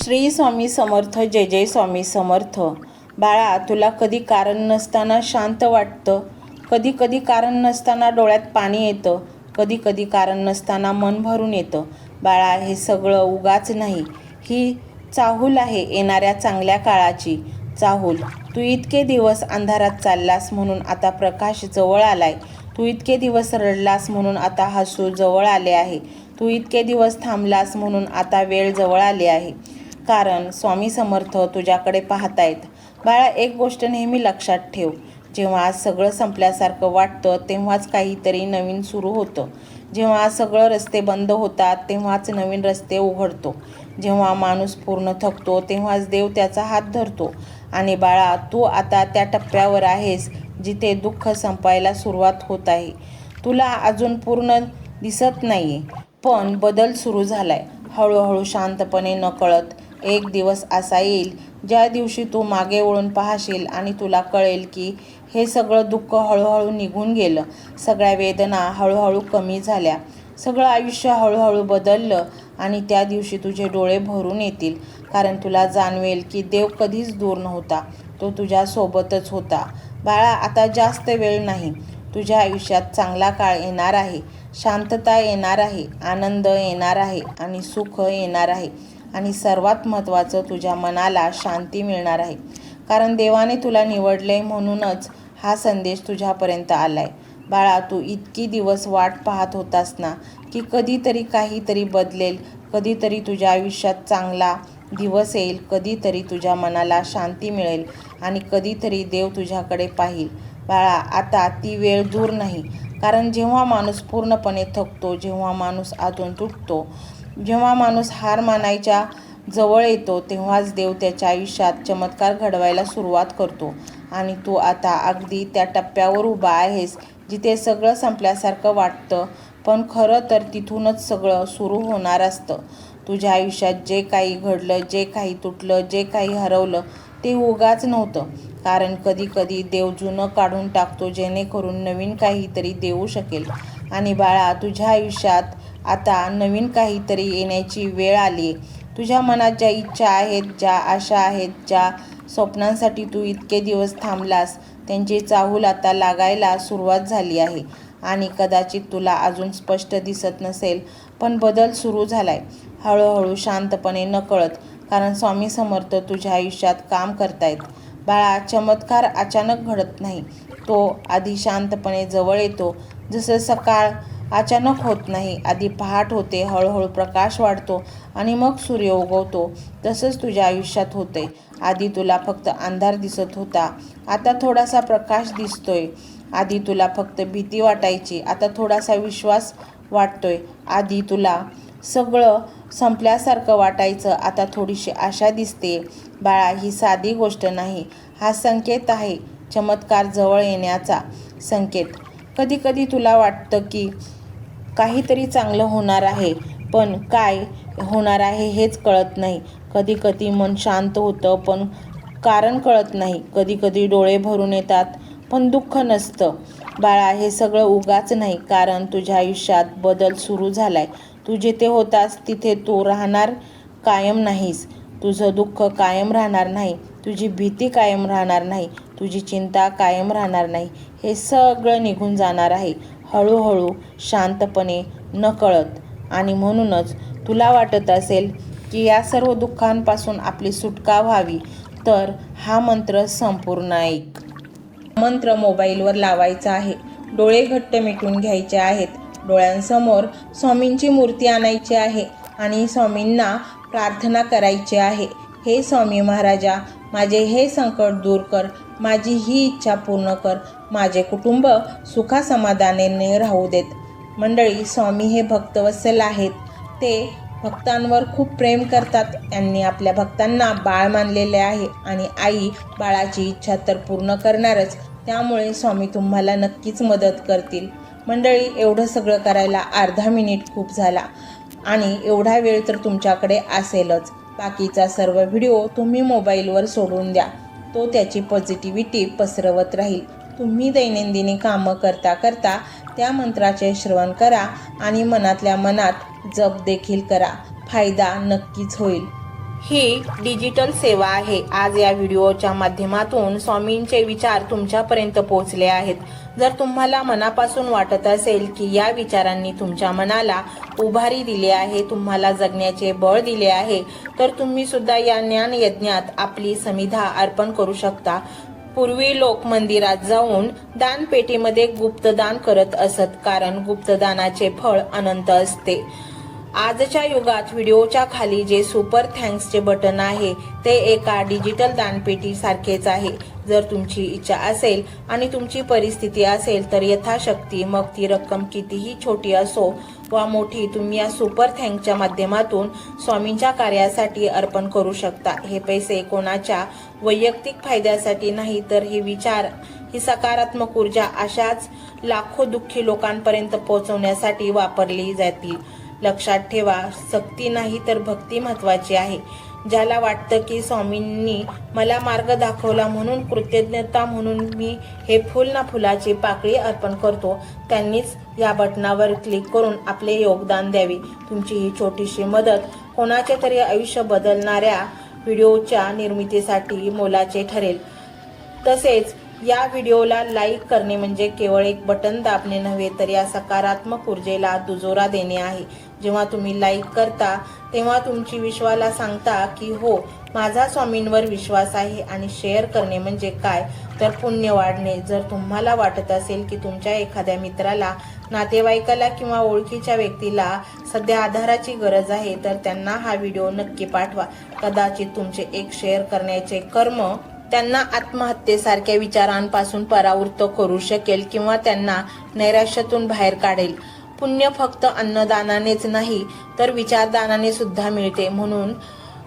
श्री स्वामी समर्थ. जय जय स्वामी समर्थ. बाळा, तुला कधी कारण नसताना शांत वाटतं, कधी कधी कारण नसताना डोळ्यात पाणी येतं, कधी कधी कारण नसताना मन भरून येतं. बाळा, हे सगळं उगाच नाही. ही चाहूल आहे येणाऱ्या चांगल्या काळाची चाहूल. तू इतके दिवस अंधारात चाललास म्हणून आता प्रकाश जवळ आलाय. तू इतके दिवस रडलास म्हणून आता हसू जवळ आले आहे. तू इतके दिवस थांबलास म्हणून आता वेळ जवळ आली आहे. कारण स्वामी समर्थ तुझ्याकडे पाहतायत. बाळा, एक गोष्ट नेहमी लक्षात ठेव. जेव्हा सगळं संपल्यासारखं वाटतं तेव्हाच काहीतरी नवीन सुरू होतं. जेव्हा सगळं रस्ते बंद होतात तेव्हाच नवीन रस्ते उघडतो. जेव्हा माणूस पूर्ण थकतो तेव्हाच देव त्याचा हात धरतो. आणि बाळा, तू आता त्या टप्प्यावर आहेस जिथे दुःख संपायला सुरुवात होत आहे. तुला अजून पूर्ण दिसत नाहीये, पण बदल सुरू झालाय. हळूहळू, शांतपणे, नकळत. एक दिवस असा येईल ज्या दिवशी तू मागे वळून पाहशील आणि तुला कळेल की हे सगळं दुःख हळूहळू निघून गेलं, सगळ्या वेदना हळूहळू कमी झाल्या, सगळं आयुष्य हळूहळू बदललं. आणि त्या दिवशी तुझे डोळे भरून येतील. कारण तुला जाणवेल की देव कधीच दूर नव्हता, तो तुझ्यासोबतच होता. बाळा, आता जास्त वेळ नाही. तुझ्या आयुष्यात चांगला काळ येणार आहे, शांतता येणार आहे, आनंद येणार आहे आणि सुख येणार आहे. आणि सर्वात महत्त्वाचं, तुझ्या मनाला शांती मिळणार आहे. कारण देवाने तुला निवडले म्हणूनच हा संदेश तुझ्यापर्यंत आलाय. बाळा, तू इतकी दिवस वाट पाहत होतास ना की कधीतरी काहीतरी बदलेल, कधीतरी तुझ्या आयुष्यात चांगला दिवस येईल, कधीतरी तुझ्या मनाला शांती मिळेल आणि कधीतरी देव तुझ्याकडे पाहील. बाळा, आता ती वेळ दूर नाही. कारण जेव्हा माणूस पूर्णपणे थकतो, जेव्हा माणूस आतून तुटतो, जेव्हा माणूस हार मानायच्या जवळ येतो तेव्हाच देव त्याच्या आयुष्यात चमत्कार घडवायला सुरुवात करतो. आणि तू आता अगदी त्या टप्प्यावर उभा आहेस जिथे सगळं संपल्यासारखं वाटतं, पण खरं तर तिथूनच सगळं सुरू होणार असतं. तुझ्या आयुष्यात जे काही घडलं, जे काही तुटलं, जे काही हरवलं ते उगाच नव्हतं. कारण कधी कधी देव जुनं काढून टाकतो जेणेकरून नवीन काहीतरी देऊ शकेल. आणि बाळा, तुझ्या आयुष्यात आता नवीन काहीतरी येण्याची वेळ आली आहे. तुझ्या मनात ज्या इच्छा आहेत, ज्या आशा आहेत, ज्या स्वप्नांसाठी तू इतके दिवस थांबलास, त्यांची चाहूल आता लागायला सुरुवात झाली आहे. आणि कदाचित तुला अजून स्पष्ट दिसत नसेल, पण बदल सुरू झालाय. हळूहळू, शांतपणे, नकळत. कारण स्वामी समर्थ तुझ्या आयुष्यात काम करतायत. बाळा, चमत्कार अचानक घडत नाही. तो आधी शांतपणे जवळ येतो. जसं सकाळ अचानक होत नाही, आधी पहाट होते, हळूहळू प्रकाश वाढतो आणि मग सूर्य उगवतो. तसंच तुझ्या आयुष्यात होतंय. आधी तुला फक्त अंधार दिसत होता, आता थोडासा प्रकाश दिसतोय. आधी तुला फक्त भीती वाटायची, आता थोडासा विश्वास वाटतोय. आधी तुला सगळं संपल्यासारखं वाटायचं, आता थोडीशी आशा दिसते. बाळा, ही साधी गोष्ट नाही, हा संकेत आहे, चमत्कार जवळ येण्याचा संकेत. कधी कधी तुला वाटतं की काहीतरी चांगलं होणार आहे, पण काय होणार आहे हेच कळत नाही. कधी कधी मन शांत होतं पण कारण कळत नाही. कधी कधी डोळे भरून येतात पण दुःख नसतं. बाळा, हे सगळं उगाच नाही. कारण तुझ्या आयुष्यात बदल सुरू झालाय. तू जिथे होतास तिथे तू राहणार कायम नाहीस. तुझं दुःख कायम राहणार नाही, तुझी भीती कायम राहणार नाही, तुझी चिंता कायम राहणार नाही. हे सगळं निघून जाणार आहे, हळूहळू, शांतपणे, नकळत. आणि म्हणूनच तुला वाटत असेल की या सर्व दुःखांपासून आपली सुटका व्हावी, तर हा मंत्र संपूर्ण ऐक. मंत्र मोबाईलवर लावायचा आहे. डोळे घट्ट मिटून घ्यायचे आहेत. डोळ्यांसमोर स्वामींची मूर्ती आणायची आहे आणि स्वामींना प्रार्थना करायची आहे. हे स्वामी महाराजा, माझे हे संकट दूर कर, माझी ही इच्छा पूर्ण कर, माझे कुटुंब सुखासमाधानाने राहू देत. मंडळी, स्वामी हे भक्तवत्सल आहेत. ते भक्तांवर खूप प्रेम करतात. त्यांनी आपल्या भक्तांना बाळ मानलेले आहे आणि आई बाळाची इच्छा तर पूर्ण करणारच. त्यामुळे स्वामी तुम्हाला नक्कीच मदत करतील. मंडळी, एवढं सगळं करायला अर्धा मिनिट खूप झाला आणि एवढा वेळ तर तुमच्याकडे असेलच. बाकीचा सर्व व्हिडिओ तुम्ही मोबाईलवर सोडून द्या, तो त्याची पॉझिटिव्हिटी पसरवत राहील. तुम्ही दैनंदिनी कामं करता करता त्या मंत्राचे श्रवण करा आणि मनातल्या मनात जप देखील करा. फायदा नक्कीच होईल. ही डिजिटल सेवा आहे. आज या व्हिडिओच्या माध्यमातून स्वामींचे विचार तुमच्यापर्यंत पोहोचले आहेत. जर तुम्हाला मनापासून वाटत असेल की या विचारांनी तुमच्या मनाला उभारी दिली आहे, तुम्हाला जगण्याचे बळ दिले आहे, तर तुम्ही सुद्धा या ज्ञान यज्ञात आपली समिधा अर्पण करू शकता. पूर्वी लोक मंदिरात जाऊन दानपेटीमध्ये गुप्तदान करत असत, कारण गुप्तदानाचे फळ अनंत असते. आजच्या युगात व्हिडिओच्या खाली जे सुपर थँक्सचे बटन आहे ते एका डिजिटल दानपेटी सारखेच आहे. जर तुमची इच्छा असेल आणि तुमची परिस्थिती असेल तर यथाशक्ती, मग ती रक्कम कितीही छोटी असो वा मोठी, तुम्ही या सुपर थँक्सच्या माध्यमातून स्वामींच्या कार्यासाठी अर्पण करू शकता. हे पैसे कोणाच्या वैयक्तिक फायद्यासाठी नाही, तर हे विचार, ही सकारात्मक ऊर्जा अशाच लाखो दुःखी लोकांपर्यंत पोहोचवण्यासाठी वापरली जातील. लक्षात ठेवा, सक्ती नाही तर भक्ती महत्वाची आहे. ज्याला वाटतं की स्वामींनी मला मार्ग दाखवला म्हणून कृतज्ञता म्हणून मी हे फुल ना फुलाची पाकळी अर्पण करतो, त्यांनीच या बटनावर क्लिक करून आपले योगदान द्यावे. तुमची ही छोटीशी मदत कोणाचे तरी आयुष्य बदलणाऱ्या व्हिडिओच्या निर्मितीसाठी मोलाचे ठरेल. तसेच या व्हिडिओला लाईक करणे म्हणजे केवळ एक बटन दाबणे नव्हे, तर या सकारात्मक ऊर्जेला दुजोरा देणे आहे. जेव्हा तुम्ही लाईक करता तेव्हा तुमची विश्वाला सांगता की हो, माझा स्वामींवर विश्वास आहे. आणि शेअर करणे म्हणजे काय, तर पुण्य वाढणे. जर तुम्हाला वाटत असेल की तुमच्या एखाद्या मित्राला, नातेवाईकाला किंवा ओळखीच्या व्यक्तीला सध्या आधाराची गरज आहे, तर त्यांना हा व्हिडिओ नक्की पाठवा. कदाचित तुमचे एक शेअर करण्याचे कर्म त्यांना आत्महत्येसारख्या विचारांपासून परावृत्त करू शकेल किंवा त्यांना नैराश्यातून बाहेर काढेल. पुण्य फक्त अन्नदानानेच नाही तर विचारदानाने सुद्धा मिळते. म्हणून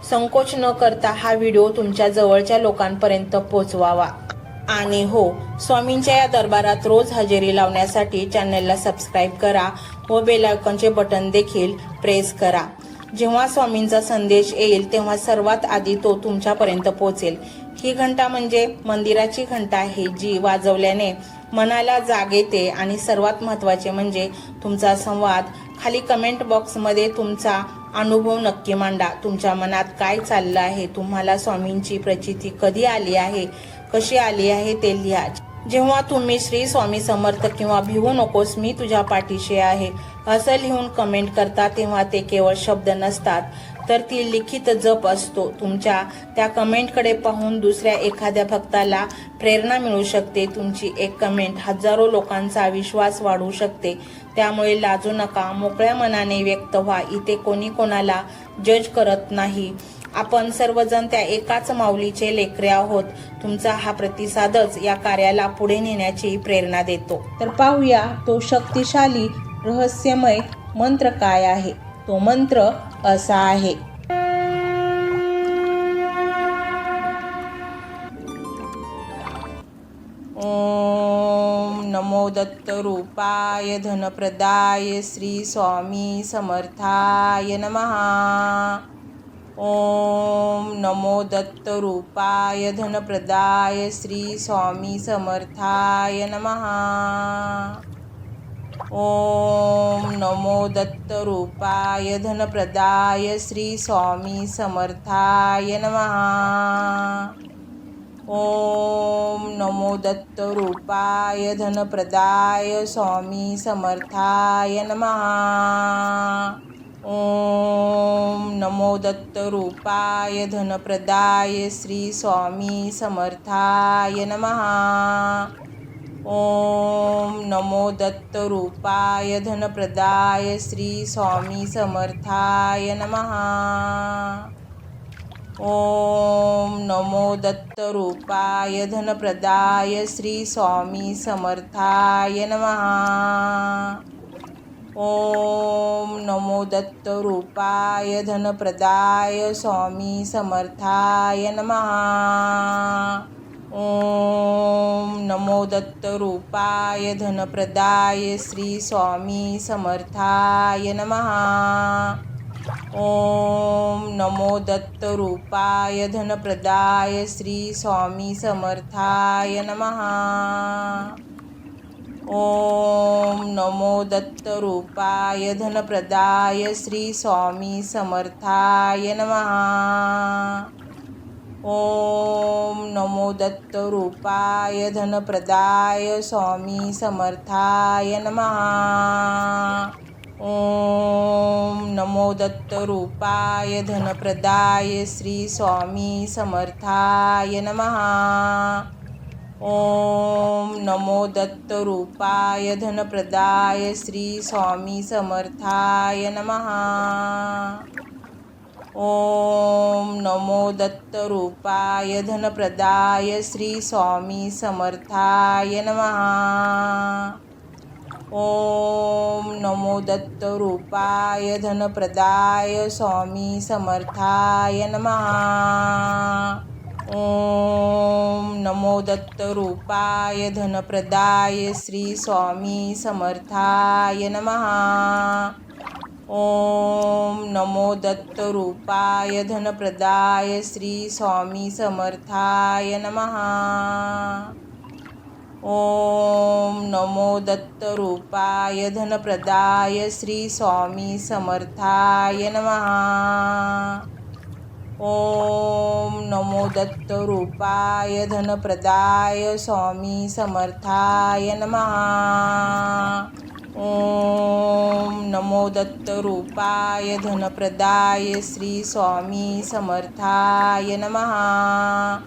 संकोच न करता हा व्हिडिओ तुमच्या जवळच्या लोकांपर्यंत पोहोचवावा. आणि हो, स्वामींच्या या दरबारात रोज हजेरी लावण्यासाठी चॅनलला सबस्क्राईब करा व बेल आयकॉनचे बटन देखील प्रेस करा. जेव्हा स्वामींचा संदेश येईल तेव्हा सर्वात आधी तो तुमच्यापर्यंत पोहोचेल. ही घंटा म्हणजे मंदिराची घंटा आहे, जी वाजवल्याने मनाला जाग येते. आणि सर्वात महत्त्वाचे म्हणजे तुमचा संवाद. खाली कमेंट बॉक्समध्ये तुमचा अनुभव नक्की मांडा. तुमच्या मनात काय चाललं आहे, तुम्हाला स्वामींची प्रचिती कधी आली आहे, कशी आली आहे ते लिहा. जेव्हा तुम्ही श्री स्वामी समर्थ किंवा भिवू नकोस, मी तुझ्या पाठीशी आहे असं लिहून कमेंट करता, तेव्हा ते केवळ शब्द नसतात, तर ती लिखित जप असतो. तुमच्या त्या कमेंटकडे पाहून दुसऱ्या एखाद्या भक्ताला प्रेरणा मिळू शकते. तुमची एक कमेंट हजारो लोकांचा विश्वास वाढवू शकते. त्यामुळे लाजू नका, मोकळ्या मनाने व्यक्त व्हा. इथे कोणी कोणाला जज करत नाही. आपण सर्वजण त्या एकाच माऊलीचे लेकरे आहोत. तुमचा हा प्रतिसादच या कार्याला पुढे नेण्याची प्रेरणा देतो. तर पाहूया तो शक्तिशाली रहस्यमय मंत्र काय आहे. तो मंत्र असा आहे: ओम नमो दत्त रूपाय धनप्रदाय श्री स्वामी समर्थाय नमः. ओम नमो दत्त रूपाय धनप्रदाय श्री स्वामी समर्थाय नमः. ओम नमो दत्त रूपाय धनप्रदाय श्री स्वामी समर्थाय नमः. ओम नमो दत्त रूपाय धनप्रदाय स्वामी समर्थाय नमः. ओम नमो दत्त रूपाय धनप्रदाय श्री स्वामी समर्थाय नमः. ओम नमो दत्त रूपाय धनप्रदाय श्री स्वामी समर्थाय नमः. ओम नमो दत्त रूपाय धनप्रदाय श्री स्वामी समर्थाय नमः. ओम नमो दत्त रूपाय धनप्रदाय स्वामी समर्थाय नमः. ओम नमो दत्त रूपाय धनप्रदाय श्री स्वामी समर्थाय नमः. ओम नमो दत्त रूपाय धनप्रदाय श्री स्वामी समर्थाय नमः. ओम नमो दत्तरूपाय धनप्रदाय श्री स्वामी समर्थाय नमः. ओम नमो दत्तरूपाय धनप्रदाय स्वामी समर्थाय नमः. ओम नमो दत्तरूपाय धनप्रदाय श्री स्वामी समर्थाय नमः. ओम नमो दत्तरूपाय धनप्रदाय श्री स्वामी समर्थाय नमः. ओम नमो दत्तरूपाय धनप्रदाय श्री स्वामी समर्थाय नमः. ओम नमो दत्तरूपाय धनप्रदाय स्वामी समर्थाय नमः. ओम नमो दत्तरूपाय धनप्रदाय श्री स्वामी समर्थाय नमः. ओम नमो दत्तरूपाय धनप्रदाय श्री स्वामी समर्थाय नमः. ओम नमो दत्तरूपाय धनप्रदाय श्री स्वामी समर्थाय नमः. ओम नमो दत्तरूपाय धनप्रदाय स्वामी समर्थाय नमः. ओम नमो दत्तरूपाय धनप्रदाय श्री स्वामी समर्थाय नमः.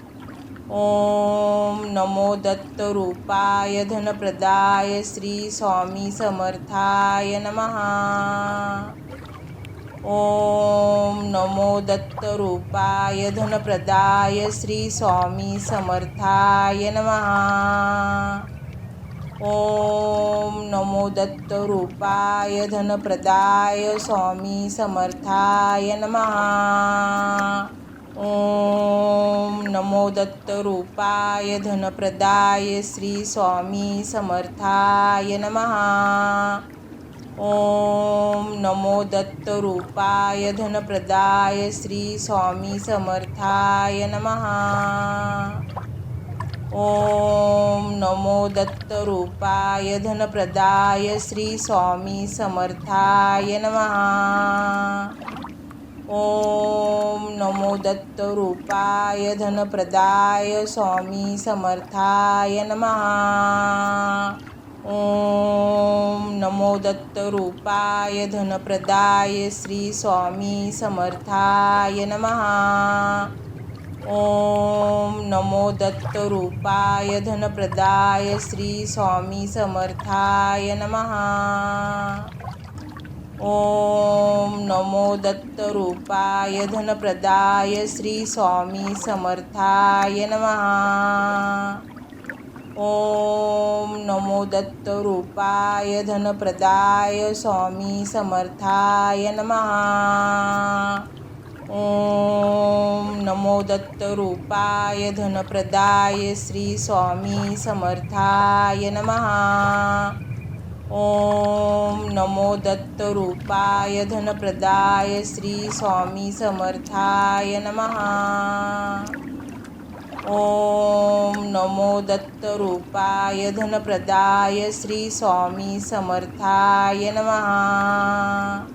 ओम नमो दत्तरूपाय धनप्रदाय श्री स्वामी समर्थाय नमः. ओम नमो दत्तरूपाय धनप्रदाय श्री स्वामी समर्थाय नमः. ओम नमो दत्तरूपाय धनप्रदाय स्वामी समर्थाय नमः. ओम नमो दत्तरूपाय धनप्रदाय श्री स्वामी समर्थाय नमः. ओम नमो दत्तरूपाय धनप्रदाय श्री स्वामी समर्थाय नमः. ओम नमो दत्तरूपाय धनप्रदाय श्री स्वामी समर्थाय नमः. ओम नमो दत्तरूपाय धनप्रदाय स्वामी समर्थाय नमः. ओम नमो दत्तरूपाय धनप्रदाय श्री स्वामी समर्थाय नमः. ओम नमो दत्तरूपाय धनप्रदाय श्री स्वामी समर्थाय नमः. ओम नमो दत्तरूपाय धनप्रदाय श्री स्वामी समर्थाय नमः. ओम नमो दत्तरूपाय धनप्रदाय स्वामी समर्थाय नमः. ओम नमो दत्तरूपाय धनप्रदाय श्री स्वामी समर्थाय नमः. ओम नमो दत्तरूपाय धनप्रदाय श्री स्वामी समर्थाय नमः. ओम नमो दत्तरूपाय धनप्रदाय श्री स्वामी समर्थाय नमः.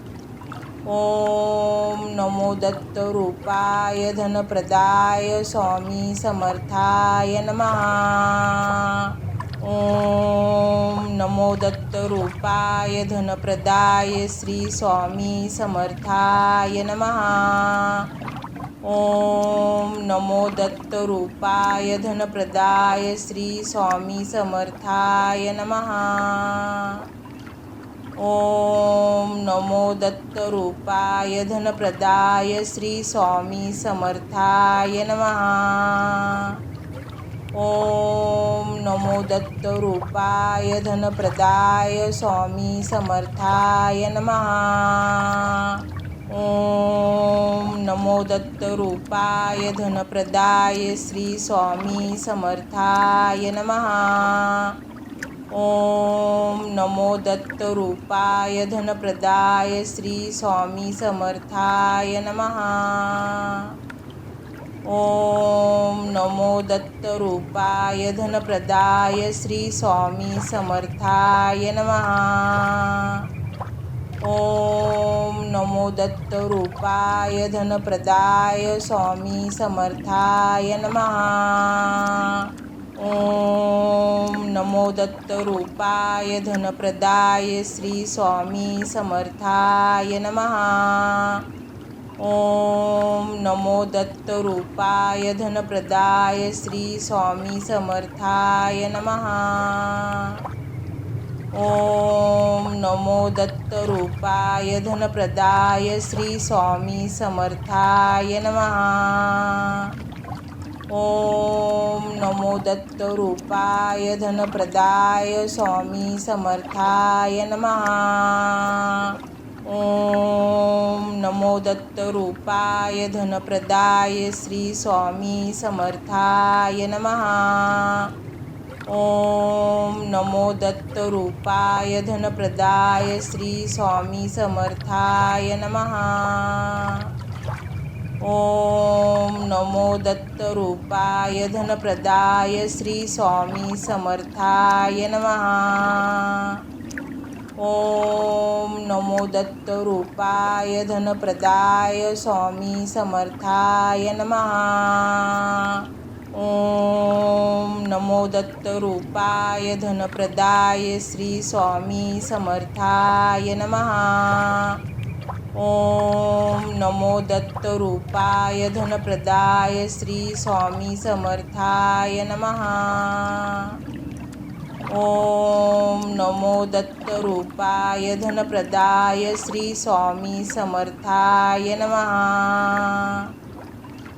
ओम नमो दत्तरूपाय धनप्रदाय स्वामी समर्थाय नमः. ओम नमो दत्तरूपाय धनप्रदाय श्री स्वामी समर्थाय नमः. ओम नमो दत्तरूपाय धनप्रदाय श्री स्वामी समर्थाय नमः. ओम नमो दत्तरूपाय धनप्रदाय श्री स्वामी समर्थाय नमः. ओम नमो दत्तरूपाय धनप्रदाय स्वामी समर्थाय नमः. ओम नमो दत्तरूपाय धनप्रदाय श्री स्वामी समर्थाय नमः. ओम नमो दत्तरूपाय धनप्रदाय श्री स्वामी समर्थाय नमः. ओम नमो दत्तरूपाय धनप्रदाय श्री स्वामी समर्थाय नमः. ओम नमो दत्तरूपाय धनप्रदाय स्वामी समर्थाय नमः. ओम नमो दत्तरूपाय धनप्रदाय श्री स्वामी समर्थाय नमः. ओम नमो दत्तरूपाय धनप्रदाय श्री स्वामी समर्थाय नमः. ओम नमो दत्तरूपाय धनप्रदाय श्री स्वामी समर्थाय नमः. ओम नमो दत्तरूपाय धनप्रदाय स्वामी समर्थाय नमः. ओम नमो दत्तरूपाय धनप्रदाय श्री स्वामी समर्थाय नमः. ओम नमो दत्तरूपाय धनप्रदाय श्री स्वामी समर्थाय नमः. ओम नमो दत्तरूपाय धनप्रदाय श्री स्वामी समर्थाय नमः. ओम नमो दत्तरूपाय धनप्रदाय स्वामी समर्थाय नमः. ओम नमो दत्तरूपाय धनप्रदाय श्री स्वामी समर्थाय नमः. ओम नमो दत्तरूपाय धनप्रदाय श्री स्वामी समर्थाय नमः. ओम नमो दत्तरूपाय धनप्रदाय श्री स्वामी समर्थाय नमः.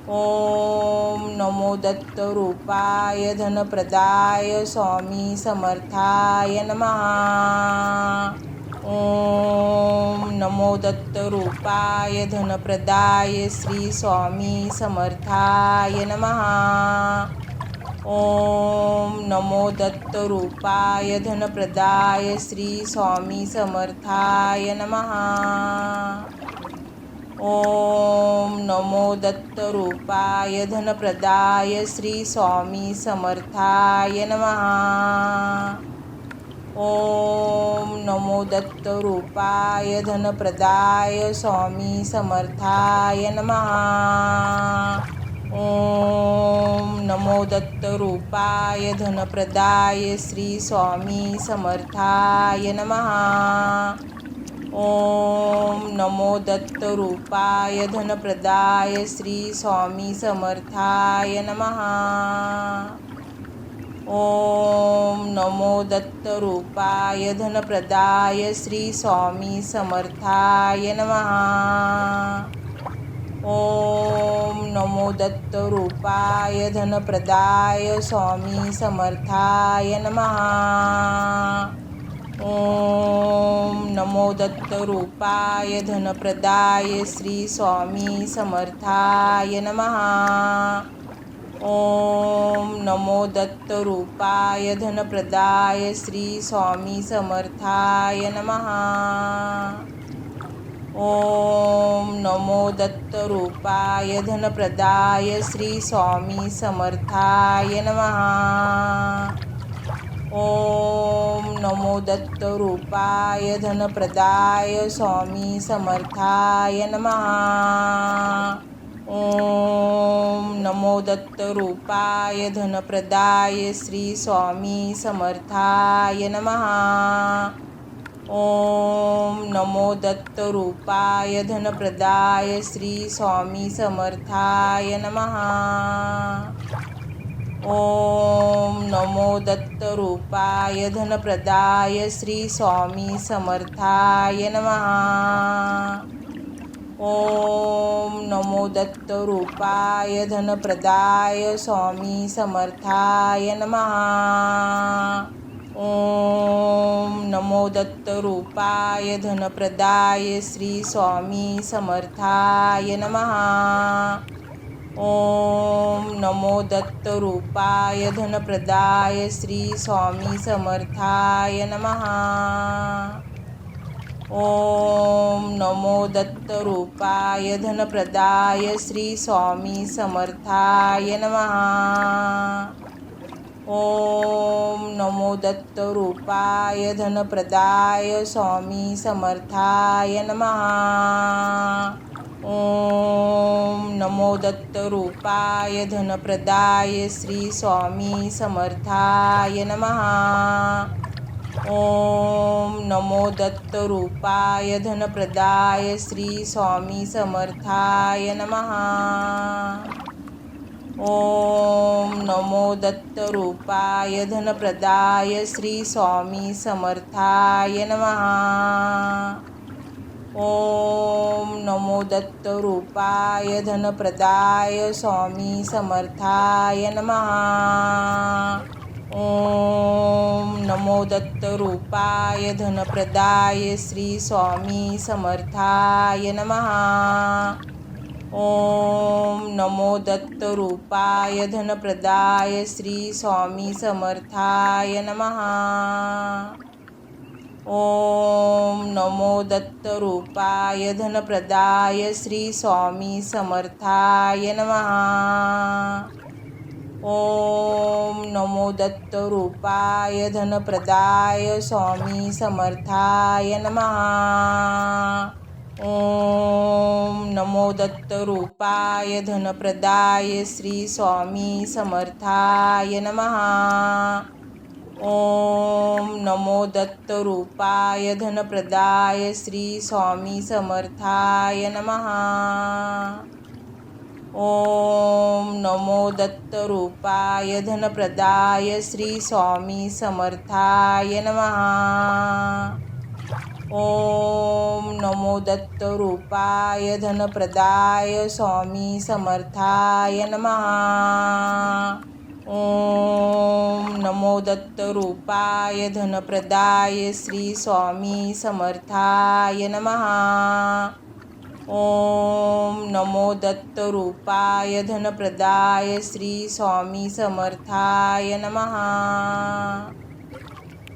ओम नमो दत्तरूपाय धनप्रदाय स्वामी समर्थाय नमः. ओम नमो दत्तरूपाय धनप्रदाय श्री स्वामी समर्थाय नमः. ओम नमो दत्तरूपाय धनप्रदाय श्री स्वामी समर्थाय नमः. ओम नमो दत्तरूपाय धनप्रदाय श्री स्वामी समर्थाय नमः. ओम नमो दत्तरूपाय धनप्रदाय स्वामी समर्थाय नमः. ओम नमो दत्तरूपाय धनप्रदाय श्री स्वामी समर्थाय नमः. ओम नमो दत्तरूपाय धनप्रदाय श्री स्वामी समर्थाय नमः. ओम नमो दत्तरूपाय धनप्रदाय श्री स्वामी समर्थाय नमः. ओम नमो दत्तरूपाय धनप्रदाय स्वामी समर्थाय नमः. ओम नमो दत्तरूपाय धनप्रदाय श्री स्वामी समर्थाय नमः. ओम नमो दत्तरूपाय धनप्रदाय श्री स्वामी समर्थाय नमः. ओम नमो दत्तरूपाय धनप्रदाय श्री स्वामी समर्थाय नमः. ओम नमो दत्तरूपाय धनप्रदाय स्वामी समर्थाय नमः. ओम नमो दत्तरूपाय धनप्रदाय श्री स्वामी समर्थाय नमः. ओम नमो दत्तरूपाय धनप्रदाय श्री स्वामी समर्थाय नमः. ओम नमो दत्तरूपाय धनप्रदाय श्री स्वामी समर्थाय नमः. ओम नमो दत्तरूपाय धनप्रदाय स्वामी समर्थाय नमः. ओम नमो दत्तरूपाय धनप्रदाय श्री स्वामी समर्थाय नमः. ओम नमो दत्तरूपाय धनप्रदाय श्री स्वामी समर्थाय नमः. ओम नमो दत्तरूपाय धनप्रदाय श्री स्वामी समर्थाय नमः. ओम नमो दत्तरूपाय धनप्रदाय स्वामी समर्थाय नमः. ओम नमो दत्तरूपाय धनप्रदाय श्री स्वामी समर्थाय नमः. ओम नमो दत्तरूपाय धनप्रदाय श्री स्वामी समर्थाय नमः. ओम नमो दत्तरूपाय धनप्रदाय श्री स्वामी समर्थाय नमः. ओम नमो दत्तरूपाय धनप्रदाय स्वामी समर्थाय नमः. ओम नमो दत्तरूपाय धनप्रदाय श्री स्वामी समर्थाय नमः. ओम नमो दत्तरूपाय धनप्रदाय श्री स्वामी समर्थाय नमः. ओम नमो दत्तरूपाय धनप्रदाय श्री स्वामी समर्थाय नमः. ओम नमो दत्तरूपाय धनप्रदाय स्वामी समर्थाय नमः. ओम नमो दत्तरूपाय धनप्रदाय श्री स्वामी समर्थाय नमः. ओम नमो दत्तरूपाय धनप्रदाय श्री स्वामी समर्थाय नमः. ओम नमो दत्तरूपाय धनप्रदाय श्री स्वामी समर्थाय नमः. ओम नमो दत्तरूपाय धनप्रदाय स्वामी समर्थाय नमः. ओम नमो दत्तरूपाय धनप्रदाय श्री स्वामी समर्थाय नमः. ओम नमो दत्तरूपाय धनप्रदाय श्री स्वामी समर्थाय नमः.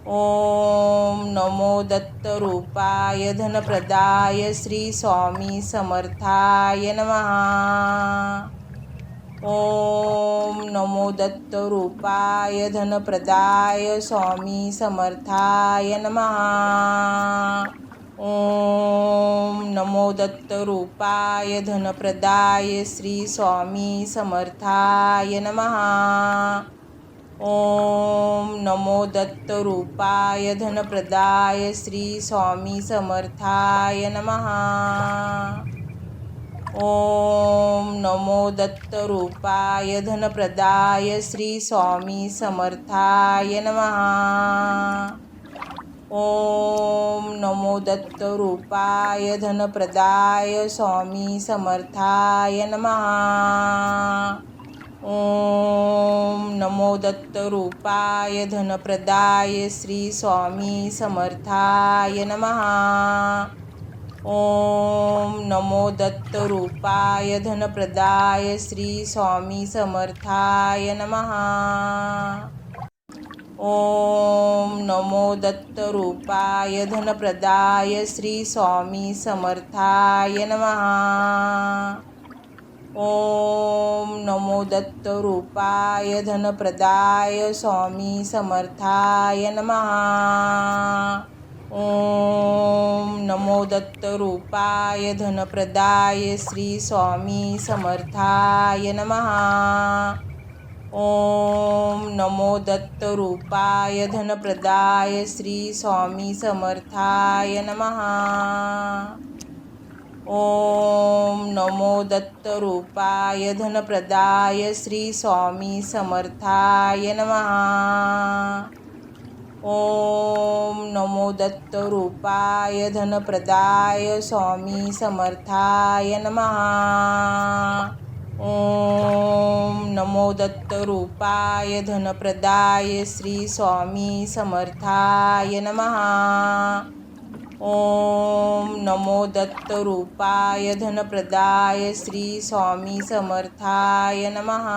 ओम नमो दत्तरूपाय धनप्रदाय श्री स्वामी समर्थाय नमः. ओम नमो दत्तरूपाय धनप्रदाय स्वामी समर्थाय नमः. ओम नमो दत्तरूपाय धनप्रदाय श्री स्वामी समर्थाय नमः. ओम नमो दत्तरूपाय धनप्रदाय श्री स्वामी समर्थाय नमः. ओम नमो दत्तरूपाय धनप्रदाय श्री स्वामी समर्थाय नमः. ओम नमो दत्तरूपाय धनप्रदाय स्वामी समर्थाय नमः. ओम नमो दत्तरूपाय धनप्रदाय श्री स्वामी समर्थाय नमः. ओम नमो दत्तरूपाय धनप्रदाय श्री स्वामी समर्थाय नमः. ओम नमो दत्तरूपाय धनप्रदाय श्री स्वामी समर्थाय नमः. ओम नमो दत्तरूपाय धनप्रदाय स्वामी समर्थाय नमः. ओम नमो दत्तरूपाय धनप्रदाय श्री स्वामी समर्थाय नमः. ओम नमो दत्तरूपाय धनप्रदाय श्री स्वामी समर्थाय नमः. ओम नमो दत्तरूपाय धनप्रदाय श्री स्वामी समर्थाय नमः. ओम नमो दत्तरूपाय धनप्रदाय स्वामी समर्थाय नमः. ओम नमो दत्तरूपाय धनप्रदाय श्री स्वामी समर्थाय नमः. ओम नमो दत्तरूपाय धनप्रदाय श्री स्वामी समर्थाय नमः.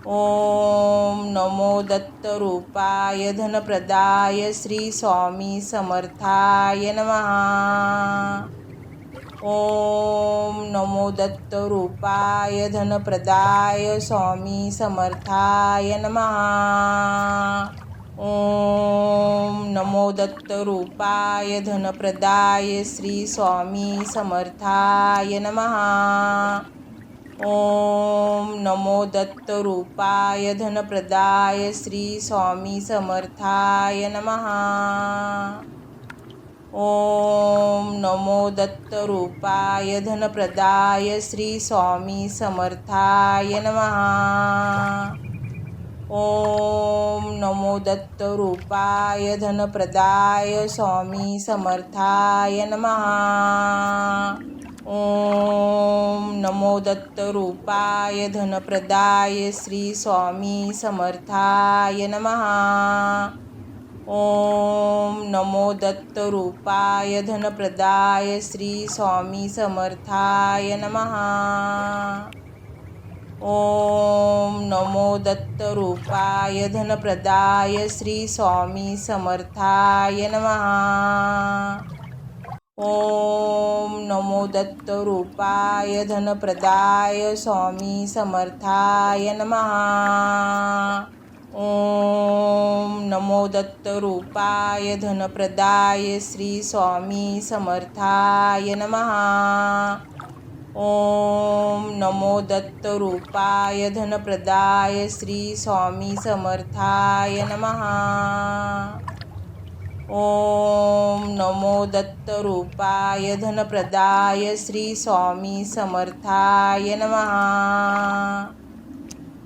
ओम नमो दत्तरूपाय धनप्रदाय श्री स्वामी समर्थाय नमः. ओम नमो दत्तरूपाय धनप्रदाय स्वामी समर्थाय नमः. ओम नमो दत्तरूपाय धनप्रदाय श्री स्वामी समर्थाय नमः. ओम नमो दत्तरूपाय धनप्रदाय श्री स्वामी समर्थाय नमः. ओम नमो दत्तरूपाय धनप्रदाय श्री स्वामी समर्थाय नमः. ओम नमो दत्तरूपाय धनप्रदाय स्वामी समर्थाय नमः. ओम नमो दत्तरूपाय धनप्रदाय श्री स्वामी समर्थाय नमः. ओम नमो दत्तरूपाय धनप्रदाय श्री स्वामी समर्थाय नमः. ओम नमो दत्तरूपाय धनप्रदाय श्री स्वामी समर्थाय नमः. ओम नमो दत्तरूपाय धनप्रदाय स्वामी समर्थाय नमः. ओम नमो दत्तरूपाय धनप्रदाय श्री स्वामी समर्थाय नमः. ओम नमो दत्तरूपाय धनप्रदाय श्री स्वामी समर्थाय नमः. ओम नमो दत्तरूपाय धनप्रदाय श्री स्वामी समर्थाय नमः.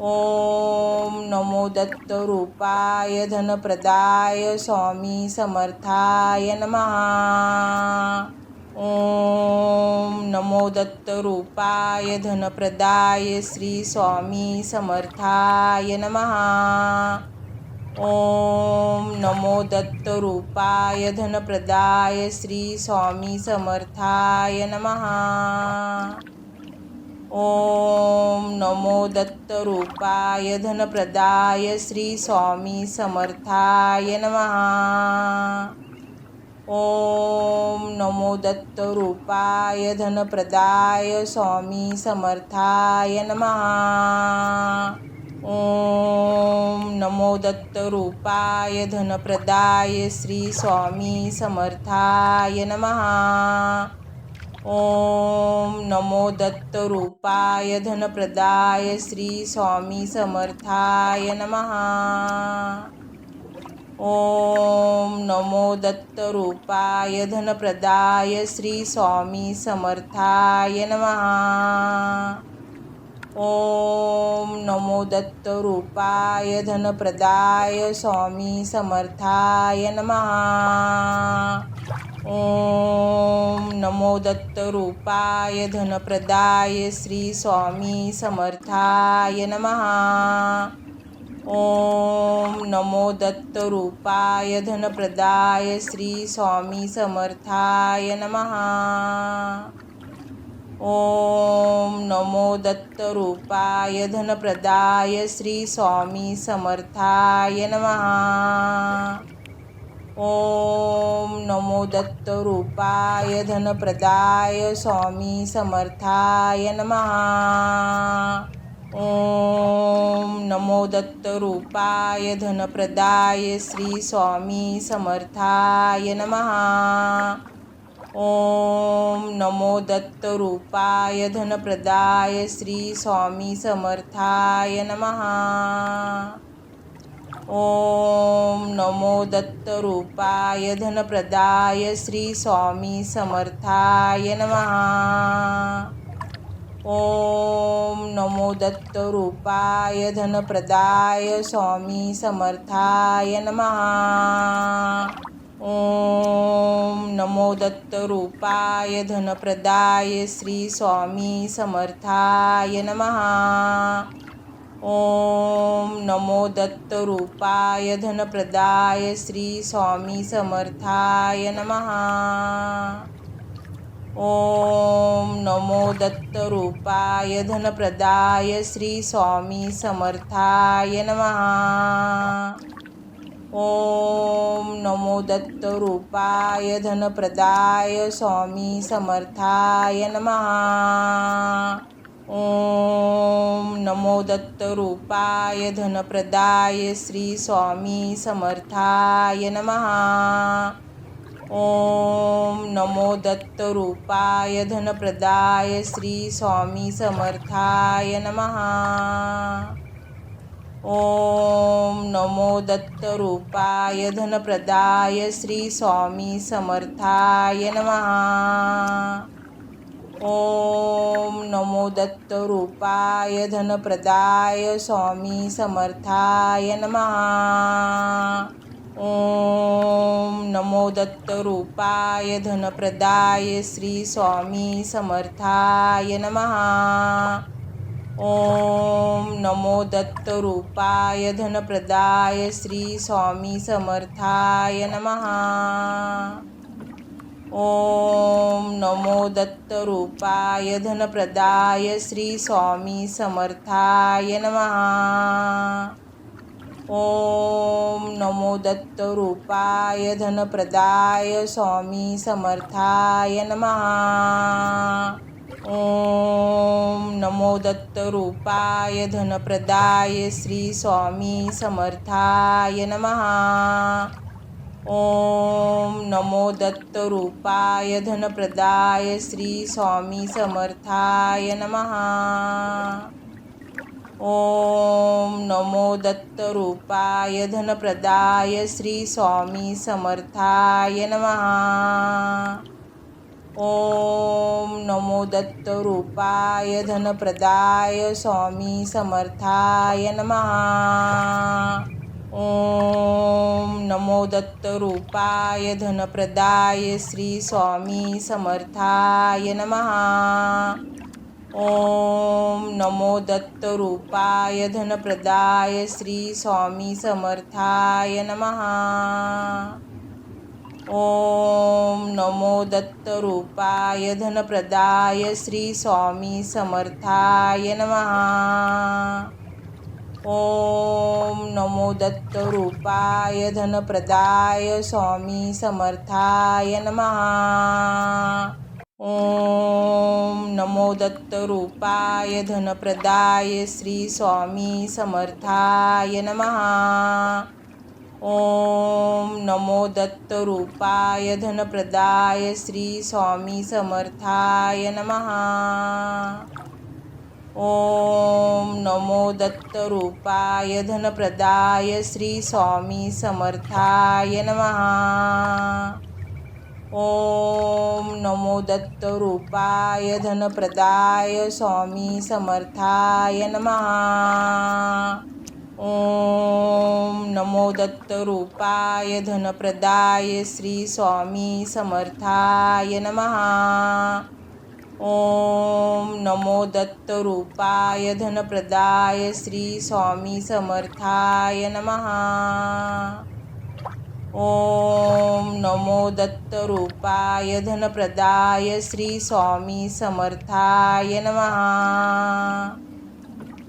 ओम नमो दत्तरूपाय धनप्रदाय स्वामी समर्थाय नमः. ओम नमो दत्तरूपाय धनप्रदाय श्री स्वामी समर्थाय नमः. ओम नमो दत्तरूपाय धनप्रदाय श्री स्वामी समर्थाय नमः. ओम नमो दत्तरूपाय धनप्रदाय श्री स्वामी समर्थाय नमः. ओम नमो दत्तरूपाय धनप्रदाय स्वामी समर्थाय नमः. ओम नमो दत्तरूपाय धनप्रदाय श्री स्वामी समर्थाय नमः. ओम नमो दत्तरूपाय धनप्रदाय श्री स्वामी समर्थाय नमः. ओम नमो दत्तरूपाय धनप्रदाय श्री स्वामी समर्थाय नमः. ओम नमो दत्तरूपाय धनप्रदाय स्वामी समर्थाय नमः. ओम नमो दत्तरूपाय धनप्रदाय श्री स्वामी समर्थाय नमः. ओम नमो दत्तरूपाय धनप्रदाय श्री स्वामी समर्थाय नमः. ओम नमो दत्तरूपाय धनप्रदाय श्री स्वामी समर्थाय नमः. ओम नमो दत्तरूपाय धनप्रदाय स्वामी समर्थाय नमः. ओम नमो दत्तरूपाय धनप्रदाय श्री स्वामी समर्थाय नमः. ओम नमो दत्तरूपाय धनप्रदाय श्री स्वामी समर्थाय नमः. ओम नमो दत्तरूपाय धनप्रदाय श्री स्वामी समर्थाय नमः. ओम नमो दत्तरूपाय धनप्रदाय स्वामी समर्थाय नमः. ओम नमो दत्तरूपाय धनप्रदाय श्री स्वामी समर्थाय नमः. ओम नमो दत्तरूपाय धनप्रदाय श्री स्वामी समर्थाय नमः. ओम नमो दत्तरूपाय धनप्रदाय श्री स्वामी समर्थाय नमः. ओम नमो दत्तरूपाय धनप्रदाय स्वामी समर्थाय नमः. ओम नमो दत्तरूपाय धनप्रदाय श्री स्वामी समर्थाय नमः. ओम नमो दत्तरूपाय धनप्रदाय श्री स्वामी समर्थाय नमः. ओम नमो दत्तरूपाय धनप्रदाय श्री स्वामी समर्थाय नमः. ओम नमो दत्तरूपाय धनप्रदाय स्वामी समर्थाय नमः. ओम नमो दत्तरूपाय धनप्रदाय श्री स्वामी समर्थाय नमः. ओम नमो दत्तरूपाय धनप्रदाय श्री स्वामी समर्थाय नमः. ओम नमो दत्तरूपाय धनप्रदाय श्री स्वामी समर्थाय नमः. ओम नमो दत्तरूपाय धनप्रदाय स्वामी समर्थाय नमः. ओम नमो दत्तरूपाय धनप्रदाय श्री स्वामी समर्थाय नमः. ओम नमो दत्तरूपाय धनप्रदाय श्री स्वामी समर्थाय नमः. ओम नमो दत्तरूपाय धनप्रदाय श्री स्वामी समर्थाय नमः. ओम नमो दत्तरूपाय धनप्रदाय स्वामी समर्थाय नमः. ओम नमो दत्तरूपाय धनप्रदाय श्री स्वामी समर्थाय नमः. ओम नमो दत्तरूपाय धनप्रदाय श्री स्वामी समर्थाय नमः. ओम नमो दत्तरूपाय धनप्रदाय श्री स्वामी समर्थाय नमः. ओम नमो दत्तरूपाय धनप्रदाय स्वामी समर्थाय नमः. ओम नमो दत्तरूपाय धनप्रदाय श्री स्वामी समर्थाय नमः. ओम नमो दत्तरूपाय धनप्रदाय श्री स्वामी समर्थाय नमः. ओम नमो दत्तरूपाय धनप्रदाय श्री स्वामी समर्थाय नमः. ओम नमो दत्तरूपाय धनप्रदाय स्वामी समर्थाय नमः. ओम नमो दत्तरूपाय धनप्रदाय श्री स्वामी समर्थाय नमः. ओम नमो दत्तरूपाय धनप्रदाय श्री स्वामी समर्थाय नमः. ओम नमो दत्तरूपाय धनप्रदाय श्री स्वामी समर्थाय नमः.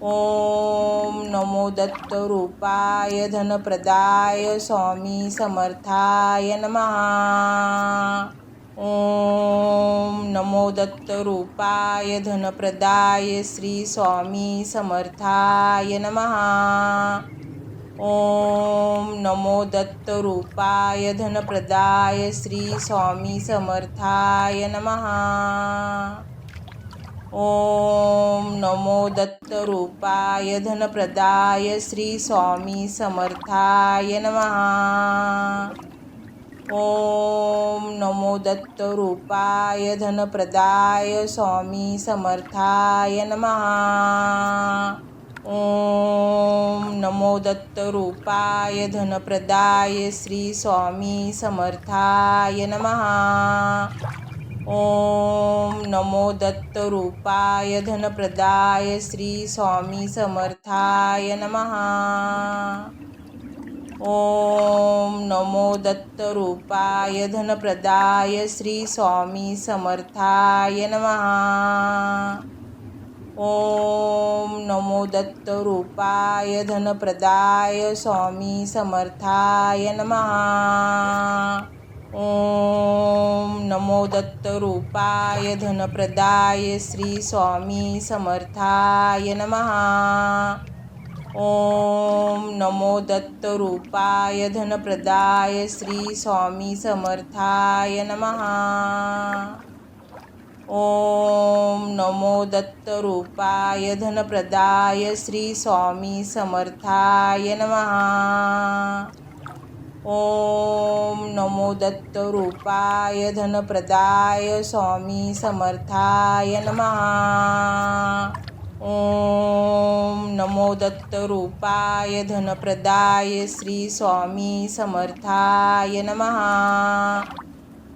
ओम नमो दत्तरूपाय धनप्रदाय स्वामी समर्थाय नमः. ओम नमो दत्तरूपाय धनप्रदाय श्री स्वामी समर्थाय नमः. ओम नमो दत्तरूपाय धनप्रदाय श्री स्वामी समर्थाय नमः. ओम नमो दत्तरूपाय धनप्रदाय श्री स्वामी समर्थाय नमः. ओम नमो दत्तरूपाय धनप्रदाय स्वामी समर्थाय नमः. ओम नमो दत्तरूपाय धनप्रदाय श्री स्वामी समर्थाय नमः. ओम नमो दत्तरूपाय धनप्रदाय श्री स्वामी समर्थाय नमः. ओम नमो दत्तरूपाय धनप्रदाय श्री स्वामी समर्थाय नमः. ओम नमो दत्तरूपाय धनप्रदाय स्वामी समर्थाय नमः. ओम नमो दत्तरूपाय धनप्रदाय श्री स्वामी समर्थाय नमः. ओम नमो दत्तरूपाय धनप्रदाय श्री स्वामी समर्थाय नमः. ओम नमो दत्तरूपाय धनप्रदाय श्री स्वामी समर्थाय नमः. ओम नमो दत्तरूपाय धनप्रदाय स्वामी समर्थाय नमः. ओम नमो दत्तरूपाय धनप्रदाय श्री स्वामी समर्थाय नमः.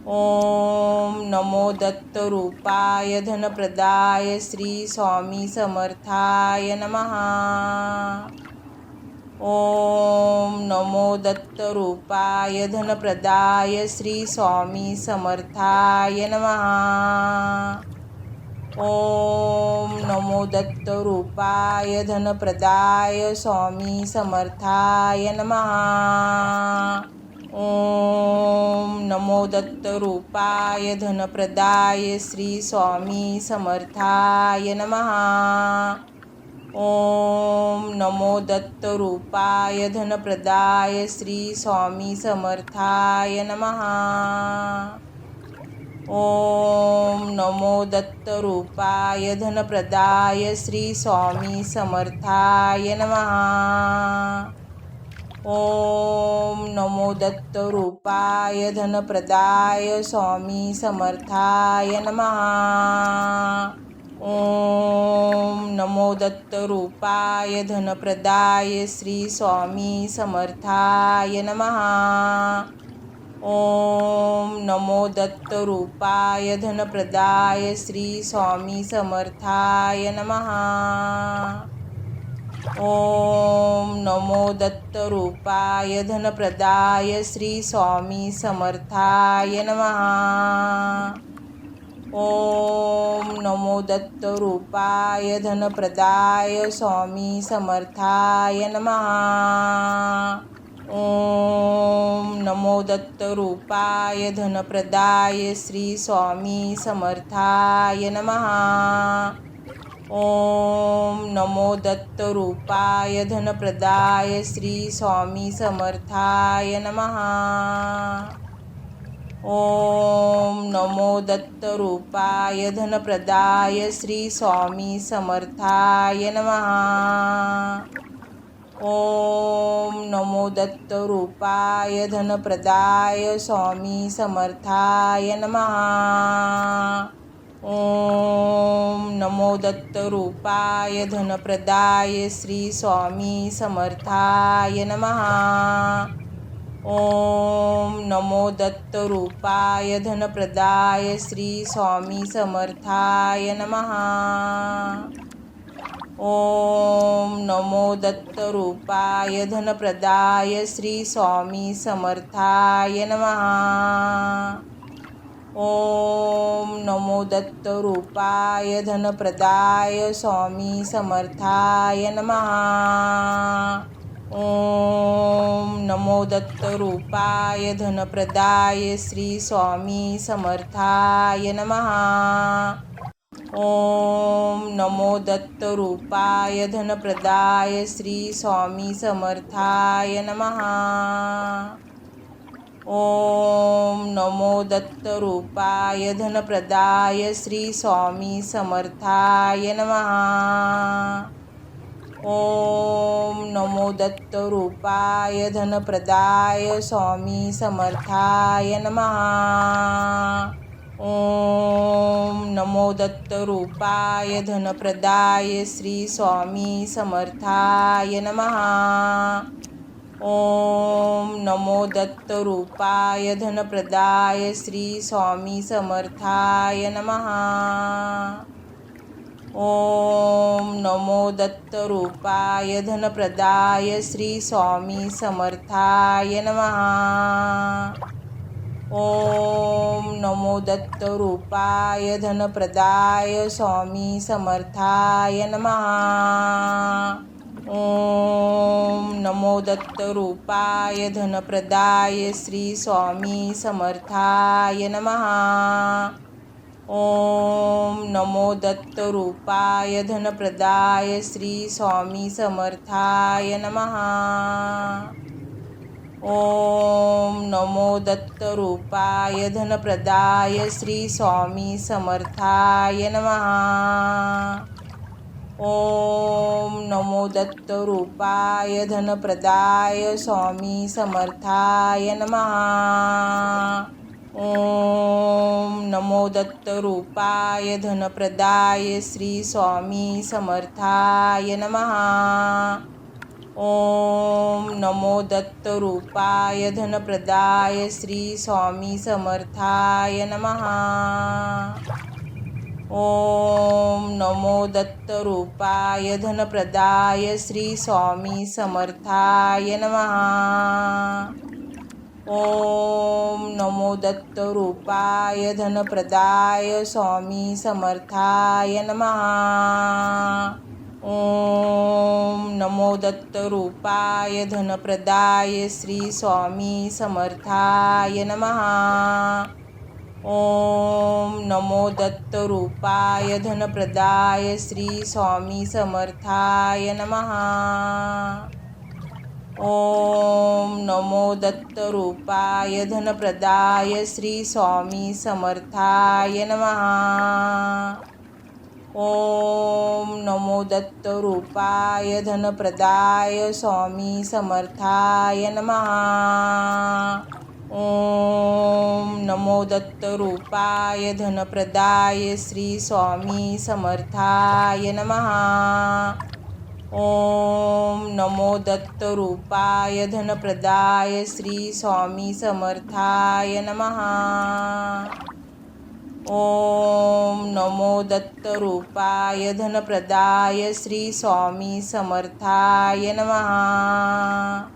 ओम नमो दत्तरूपाय धनप्रदाय श्री स्वामी समर्थाय नमः. ओम नमो दत्तरूपाय धनप्रदाय श्री स्वामी समर्थाय नमः. ओम नमो दत्तरूपाय धनप्रदाय स्वामी समर्थाय नमः. ओम नमो दत्तरूपाय धनप्रदाय श्री स्वामी समर्थाय नमः. ओम नमो दत्तरूपाय धनप्रदाय श्री स्वामी समर्थाय नमः. ओम नमो दत्तरूपाय धनप्रदाय श्री स्वामी समर्थाय नमः. ओम नमो दत्तरूपाय धनप्रदाय स्वामी समर्थाय नमः. ओम नमो दत्तरूपाय धनप्रदाय श्री स्वामी समर्थाय नमः. ओम नमो दत्तरूपाय धनप्रदाय श्री स्वामी समर्थाय नमः. ओम नमो दत्तरूपाय धनप्रदाय श्री स्वामी समर्थाय नमः. ओम नमो दत्तरूपाय धनप्रदाय स्वामी समर्थाय नमः. ओम नमो दत्तरूपाय धनप्रदाय श्री स्वामी समर्थाय नमः. ओम नमो दत्तरूपाय धनप्रदाय श्री स्वामी समर्थाय नमः. ओम नमो दत्तरूपाय धनप्रदाय श्री स्वामी समर्थाय नमः. ओम नमो दत्तरूपाय धनप्रदाय स्वामी समर्थाय नमः. ओम नमो दत्तरूपाय धनप्रदाय श्री स्वामी समर्थाय नमः. ओम नमो दत्तरूपाय धनप्रदाय श्री स्वामी समर्थाय नमः. ओम नमो दत्तरूपाय धनप्रदाय श्री स्वामी समर्थाय नमः. ओम नमो दत्तरूपाय धनप्रदाय स्वामी समर्थाय नमः. ओम नमो दत्तरूपाय धनप्रदाय श्री स्वामी समर्थाय नमः. ओम नमो दत्तरूपाय धनप्रदाय श्री स्वामी समर्थाय नमः. ओम नमो दत्तरूपाय धनप्रदाय श्री स्वामी समर्थाय नमः. ओम नमो दत्तरूपाय धनप्रदाय स्वामी समर्थाय नमः. ओम नमो दत्तरूपाय धनप्रदाय श्री स्वामी समर्थाय नमः. ओम नमो दत्तरूपाय धनप्रदाय श्री स्वामी समर्थाय नमः. ओम नमो दत्तरूपाय धनप्रदाय श्री स्वामी समर्थाय नमः. ओम नमो दत्तरूपाय धनप्रदाय स्वामी समर्थाय नमः. ओम नमो दत्तरूपाय धनप्रदाय श्री स्वामी समर्थाय नमः. ओम नमो दत्तरूपाय धनप्रदाय श्री स्वामी समर्थाय नमः. ओम नमो दत्तरूपाय धनप्रदाय श्री स्वामी समर्थाय नमः. ओम नमो दत्तरूपाय धनप्रदाय स्वामी समर्थाय नमः. ओम नमो दत्तरूपाय धनप्रदाय श्री स्वामी समर्थाय नमः. ओम नमो दत्तरूपाय धनप्रदाय श्री स्वामी समर्थाय नमः. ओम नमो दत्तरूपाय धनप्रदाय श्री स्वामी समर्थाय नमः. ओम नमो दत्तरूपाय धनप्रदाय स्वामी समर्थाय नमः. ओम नमो दत्तरूपाय धनप्रदाय श्री स्वामी समर्थाय नमः. ओम नमो दत्तरूपाय धनप्रदाय श्री स्वामी समर्थाय नमः. ओम नमो दत्तरूपाय धनप्रदाय श्री स्वामी समर्थाय नमः. ओम नमो दत्तरूपाय धनप्रदाय स्वामी समर्थाय नमः. ओम नमो दत्तरूपाय धनप्रदाय श्री स्वामी समर्थाय नमः. ओम नमो दत्तरूपाय धनप्रदाय श्री स्वामी समर्थाय नमः. ओम नमो दत्तरूपाय धनप्रदाय श्री स्वामी समर्थाय नमः.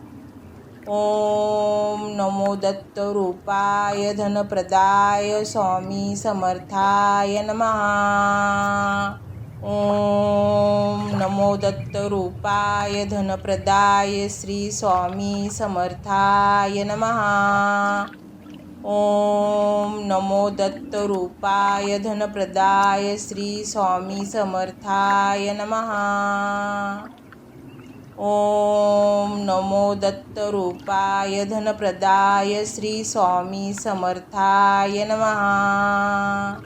ओम नमो दत्तरूपाय धनप्रदाय स्वामी समर्थाय नमः. ओम नमो दत्तरूपाय धनप्रदाय श्री स्वामी समर्थाय नमः. ओम नमो दत्तरूपाय धनप्रदाय श्री स्वामी समर्थाय नमः. ओम नमो दत्तरूपाय धनप्रदाय श्री स्वामी समर्थाय नमः.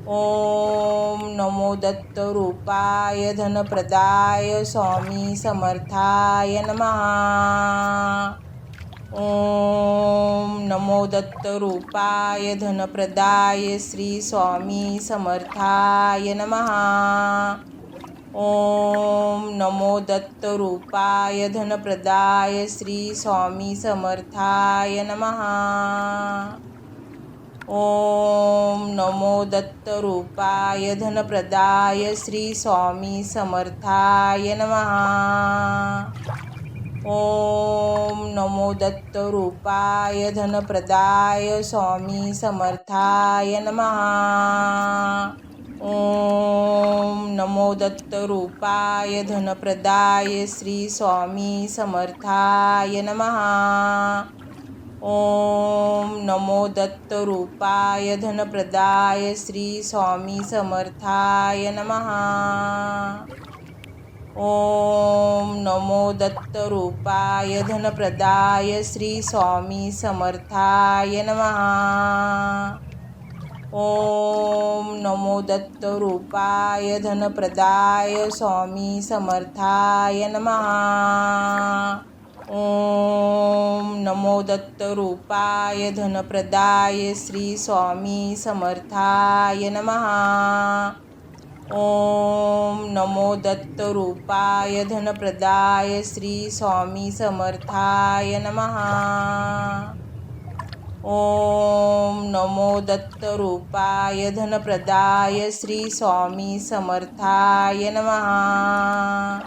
ओम नमो दत्तरूपाय धनप्रदाय स्वामी समर्थाय नमः. ओम नमो दत्तरूपाय धनप्रदाय श्री स्वामी समर्थाय नमः. ओम नमो दत्तरूपाय धनप्रदाय श्री स्वामी समर्थाय नमः. ओम नमो दत्तरूपाय धनप्रदाय श्री स्वामी समर्थाय नमः. ओम नमो दत्तरूपाय धनप्रदाय स्वामी समर्थाय नमः. ओम नमो दत्तरूपाय धनप्रदाय श्री स्वामी समर्थाय नमः. ओम नमो दत्तरूपाय धनप्रदाय श्री स्वामी समर्थाय नमः. ओम नमो दत्तरूपाय धनप्रदाय श्री स्वामी समर्थाय नमः. ओम नमो दत्तरूपाय धनप्रदाय स्वामी समर्थाय नमः. ओम नमो दत्तरूपाय धनप्रदाय श्री स्वामी समर्थाय नमः. ओम नमो दत्तरूपाय धनप्रदाय श्री स्वामी समर्थाय नमः. ओम नमो दत्तरूपाय धनप्रदाय श्री स्वामी समर्थाय नमः.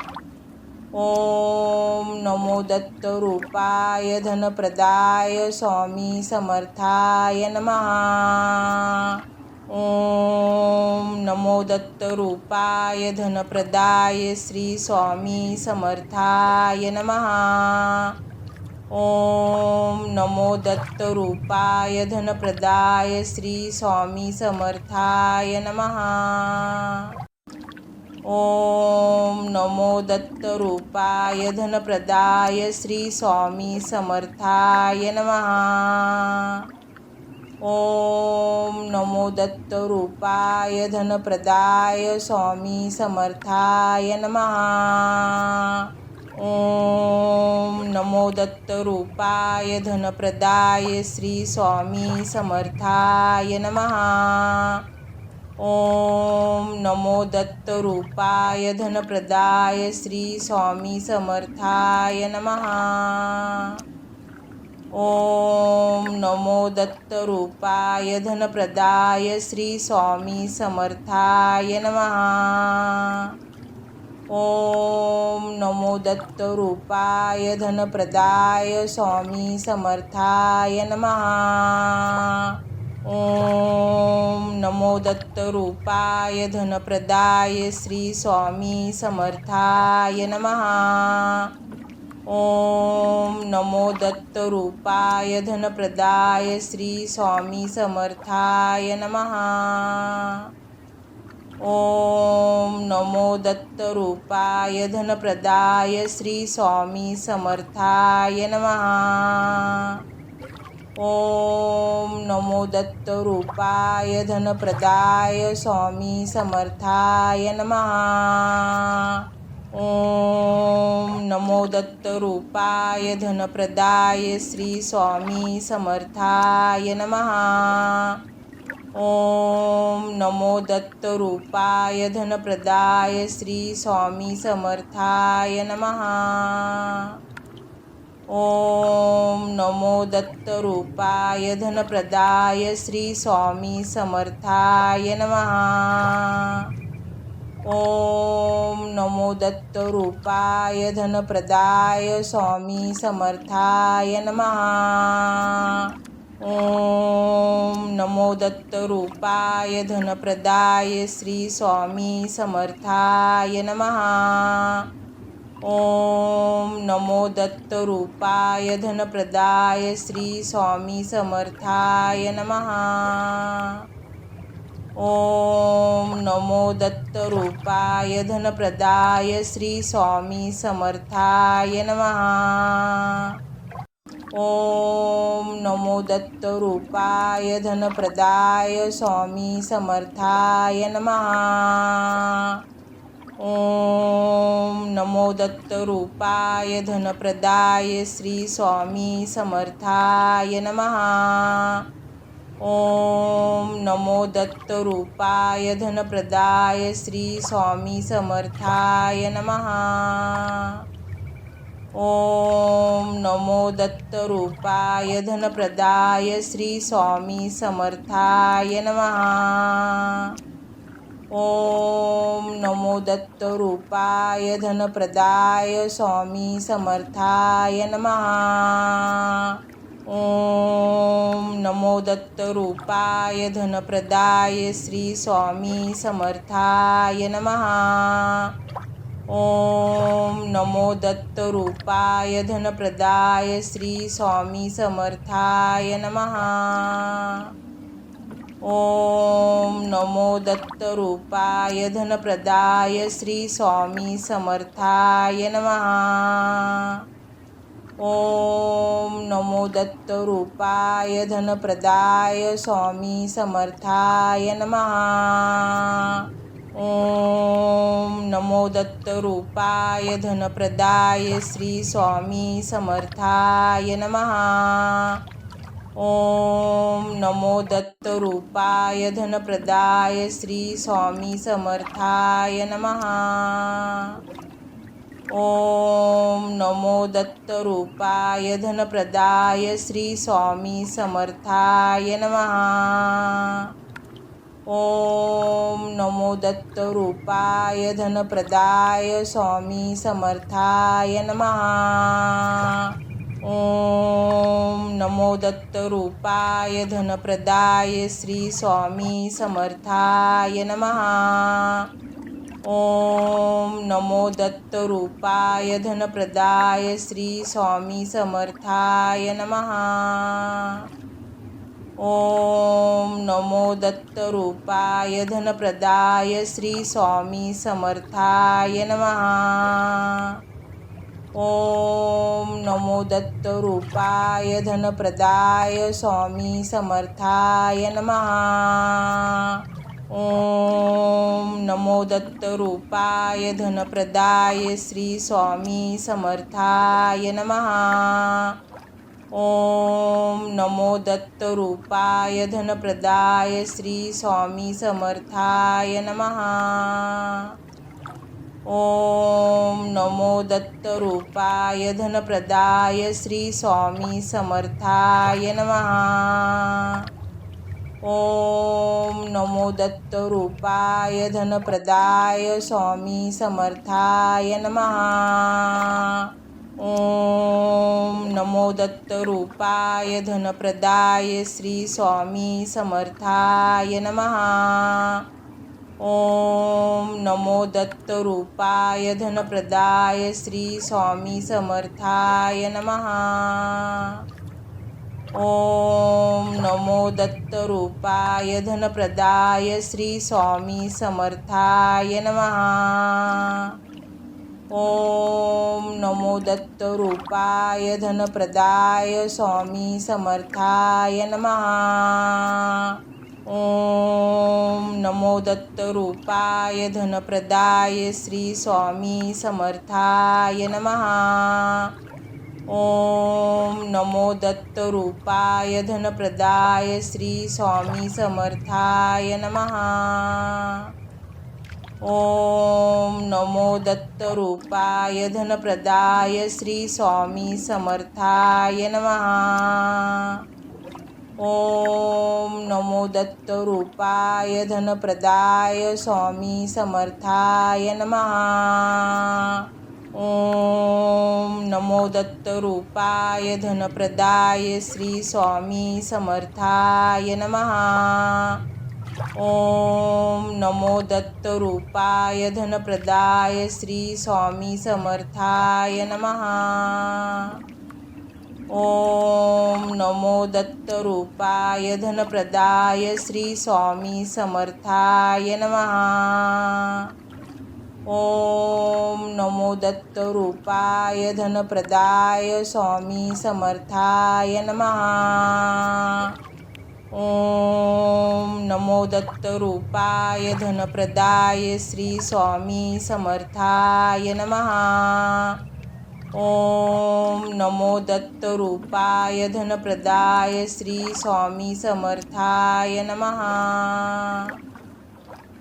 ओम नमो दत्तरूपाय धनप्रदाय स्वामी समर्थाय नमः. ओम नमो दत्तरूपाय धनप्रदाय श्री स्वामी समर्थाय नमः. ओम नमो दत्तरूपाय धनप्रदाय श्री स्वामी समर्थाय नमः. ओम नमो दत्तरूपाय धनप्रदाय श्री स्वामी समर्थाय नमः. ओम नमो दत्तरूपाय धनप्रदाय स्वामी समर्थाय नमः. ओम नमो दत्तरूपाय धनप्रदाय श्री स्वामी समर्थाय नमः. ओम नमो दत्तरूपाय धनप्रदाय श्री स्वामी समर्थाय नमः. ओम नमो दत्तरूपाय धनप्रदाय श्री स्वामी समर्थाय नमः. ओम नमो दत्तरूपाय धनप्रदाय स्वामी समर्थाय नमः. ओम नमो दत्तरूपाय धनप्रदाय श्री स्वामी समर्थाय नमः. ओम नमो दत्तरूपाय धनप्रदाय श्री स्वामी समर्थाय नमः. ओम नमो दत्तरूपाय धनप्रदाय श्री स्वामी समर्थाय नमः. ओम नमो दत्तरूपाय धनप्रदाय स्वामी समर्थाय नमः. ओम नमो दत्तरूपाय धनप्रदाय श्री स्वामी समर्थाय नमः. ओम नमो दत्तरूपाय धनप्रदाय श्री स्वामी समर्थाय नमः. ओम नमो दत्तरूपाय धनप्रदाय श्री स्वामी समर्थाय नमः. ओम नमो दत्तरूपाय धनप्रदाय स्वामी समर्थाय नमः. ओम नमो दत्तरूपाय धनप्रदाय श्री स्वामी समर्थाय नमः. ओम नमो दत्तरूपाय धनप्रदाय श्री स्वामी समर्थाय नमः. ओम नमो दत्तरूपाय धनप्रदाय श्री स्वामी समर्थाय नमः. ओम नमो दत्तरूपाय धनप्रदाय स्वामी समर्थाय नमः. ओम नमो दत्तरूपाय धनप्रदाय श्री स्वामी समर्थाय नमः. ओम नमो दत्तरूपाय धनप्रदाय श्री स्वामी समर्थाय नमः. ओम नमो दत्तरूपाय धनप्रदाय श्री स्वामी समर्थाय नमः. ओम नमो दत्तरूपाय धनप्रदाय स्वामी समर्थाय नमः. ओम नमो दत्तरूपाय धनप्रदाय श्री स्वामी समर्थाय नमः. ओम नमो दत्तरूपाय धनप्रदाय श्री स्वामी समर्थाय नमः. ओम नमो दत्तरूपाय धनप्रदाय श्री स्वामी समर्थाय नमः. ओम नमो दत्तरूपाय धनप्रदाय स्वामी समर्थाय नमः. ओम नमो दत्तरूपाय धनप्रदाय श्री स्वामी समर्थाय नमः. ओम नमो दत्तरूपाय धनप्रदाय श्री स्वामी समर्थाय नमः. ओम नमो दत्तरूपाय धनप्रदाय श्री स्वामी समर्थाय नमः. ओम नमो दत्तरूपाय धनप्रदाय स्वामी समर्थाय नमः. ओम नमो दत्तरूपाय धनप्रदाय श्री स्वामी समर्थाय नमः. ओम नमो दत्तरूपाय धनप्रदाय श्री स्वामी समर्थाय नमः. ओम नमो दत्तरूपाय धनप्रदाय श्री स्वामी समर्थाय नमः. ओम नमो दत्तरूपाय धनप्रदाय स्वामी समर्थाय नमः. ओम नमो दत्तरूपाय धनप्रदाय श्री स्वामी समर्थाय नमः. ओम नमो दत्तरूपाय धनप्रदाय श्री स्वामी समर्थाय नमः. ओम नमो दत्तरूपाय धनप्रदाय श्री स्वामी समर्थाय नमः. ओम नमो दत्तरूपाय धनप्रदाय स्वामी समर्थाय नमः. ओम नमो दत्तरूपाय धनप्रदाय श्री स्वामी समर्थाय नमः. ओम नमो दत्तरूपाय धनप्रदाय श्री स्वामी समर्थाय नमः. ओम नमो दत्तरूपाय धनप्रदाय श्री स्वामी समर्थाय नमः. ओम नमो दत्तरूपाय धनप्रदाय स्वामी समर्थाय नमः. ओम नमो दत्तरूपाय धनप्रदाय श्री स्वामी समर्थाय नमः. ओम नमो दत्तरूपाय धनप्रदाय श्री स्वामी समर्थाय नमः. ओम नमो दत्तरूपाय धनप्रदाय श्री स्वामी समर्थाय नमः. ओम नमो दत्तरूपाय धनप्रदाय स्वामी समर्थाय नमः. ओम नमो दत्तरूपाय धनप्रदाय श्री स्वामी समर्थाय नमः. ओम नमो दत्तरूपाय धनप्रदाय श्री स्वामी समर्थाय नमः. ओम नमो दत्तरूपाय धनप्रदाय श्री स्वामी समर्थाय नमः. ओम नमो दत्तरूपाय धनप्रदाय स्वामी समर्थाय नमः. ओम नमो दत्तरूपाय धनप्रदाय श्री स्वामी समर्थाय नमः. ओम नमो दत्तरूपाय धनप्रदाय श्री स्वामी समर्थाय नमः.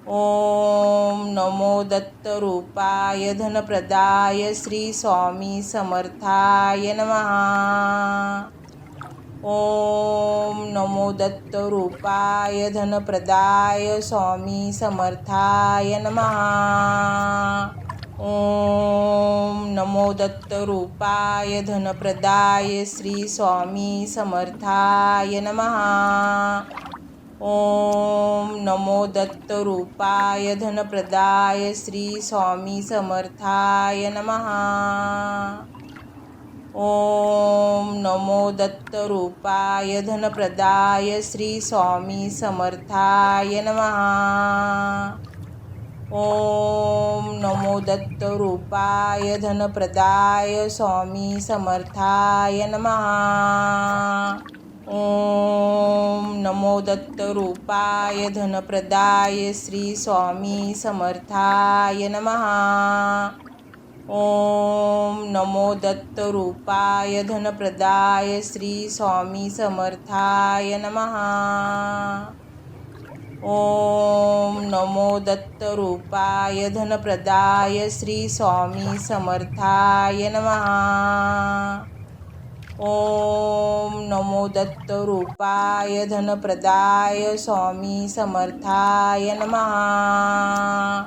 ओम नमो दत्तरूपाय धनप्रदाय श्री स्वामी समर्थाय नमः. ओम नमो दत्तरूपाय धनप्रदाय स्वामी समर्थाय नमः. ओम नमो दत्तरूपाय धनप्रदाय श्री स्वामी समर्थाय नमः. ओम नमो दत्तरूपाय धनप्रदाय श्री स्वामी समर्थाय नमः. ओम नमो दत्तरूपाय धनप्रदाय श्री स्वामी समर्थाय नमः. ओम नमो दत्तरूपाय धनप्रदाय स्वामी समर्थाय नमः. ओम नमो दत्तरूपाय धनप्रदाय श्री स्वामी समर्थाय नमः. ओम नमो दत्तरूपाय धनप्रदाय श्री स्वामी समर्थाय नमः. ओम नमो दत्तरूपाय धनप्रदाय श्री स्वामी समर्थाय नमः. ओम नमो दत्तरूपाय धनप्रदाय स्वामी समर्थाय नमः.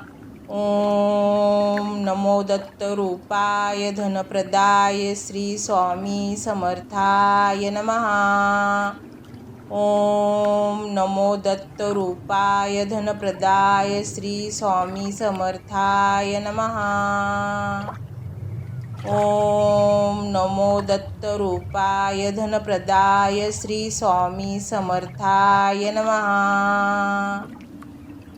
ओम नमो दत्तरूपाय धनप्रदाय श्री स्वामी समर्थाय नमः. ओम नमो दत्तरूपाय धनप्रदाय श्री स्वामी समर्थाय नमः. ओम नमो दत्तरूपाय धनप्रदाय श्री स्वामी समर्थाय नमः.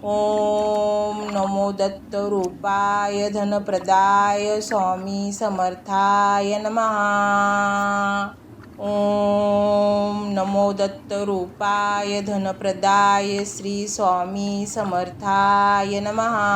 ओम नमो दत्तरूपाय धनप्रदाय स्वामी समर्थाय नमः. ओम नमो दत्तरूपाय धनप्रदाय श्री स्वामी समर्थाय नमः.